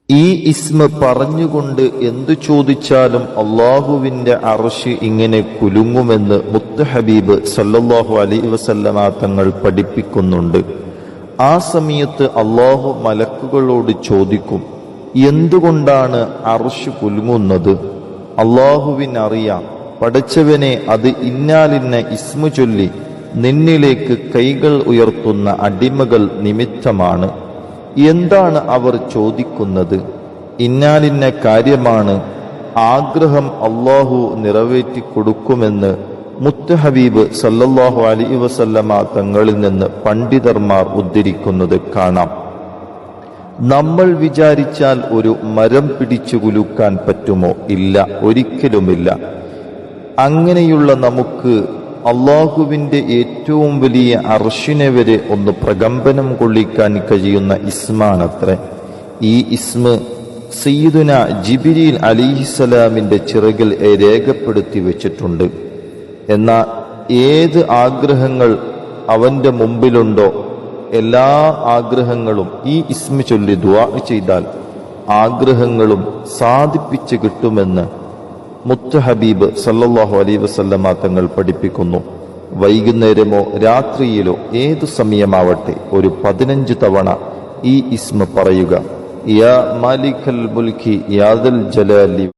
ഈ ഇസ്മ പറഞ്ഞുകൊണ്ട് എന്തു ചോദിച്ചാലും അള്ളാഹുവിന്റെ അർശ് ഇങ്ങനെ കുലുങ്ങുമെന്ന് മുത്ത് ഹബീബ് സല്ലല്ലാഹു അലൈഹി വസല്ലമ തങ്ങൾ പഠിപ്പിക്കുന്നുണ്ട്. ആ സമയത്ത് അള്ളാഹു മലക്കുകളോട് ചോദിക്കും, എന്തുകൊണ്ടാണ് അർശ് കുലുങ്ങുന്നത്? അള്ളാഹുവിനറിയാം. പടച്ചവനെ, അത് ഇന്നാലിന്ന ഇസ്മു ചൊല്ലി നിന്നിലേക്ക് കൈകൾ ഉയർത്തുന്ന അടിമകൾ നിമിത്തമാണ്. എന്താണ് അവർ ചോദിക്കുന്നത്? ഇന്നാലിന്ന കാര്യമാണ്. ആഗ്രഹം അള്ളാഹു നിറവേറ്റി കൊടുക്കുമെന്ന് മുത്ത് ഹബീബ് സല്ലല്ലാഹു അലൈഹി വസല്ലമ തങ്ങളിൽ നിന്ന് പണ്ഡിതന്മാർ ഉദ്ധരിക്കുന്നത് കാണാം. നമ്മൾ വിചാരിച്ചാൽ ഒരു മരം പിടിച്ചു കുലുക്കാൻ പറ്റുമോ? ഇല്ല, ഒരിക്കലുമില്ല. അങ്ങനെയുള്ള നമുക്ക് അള്ളാഹുവിന്റെ ഏറ്റവും വലിയ അർശിനെ വരെ ഒന്ന് പ്രകമ്പനം കൊള്ളിക്കാൻ കഴിയുന്ന ഇസ്മാണത്രേ. ഈ ഇസ്മ സയ്യിദുന ജിബ്രീൽ അലൈഹിസ്സലാമിന്റെ ചിറകിൽ രേഖപ്പെടുത്തി വെച്ചിട്ടുണ്ട്. എന്നാൽ ഏത് ആഗ്രഹങ്ങൾ അവന്റെ മുമ്പിലുണ്ടോ എല്ലാ ആഗ്രഹങ്ങളും ഈ ഇസ്മ ചൊല്ലി ദുആ ചെയ്താൽ ആഗ്രഹങ്ങളും സാധിപ്പിച്ച് കിട്ടുമെന്ന് മുത്ത് ഹബീബ് സല്ലല്ലാഹു അലൈഹി വസല്ലമ തങ്ങൾ പഠിപ്പിക്കുന്നു. വൈകുന്നേരമോ രാത്രിയിലോ ഏതു സമയമാവട്ടെ ഒരു 15 തവണ ഈ ഇസ്മ പറയുക. യാ മാലിക്കൽ മുൽക്കി യാ ദൽ ജലാലി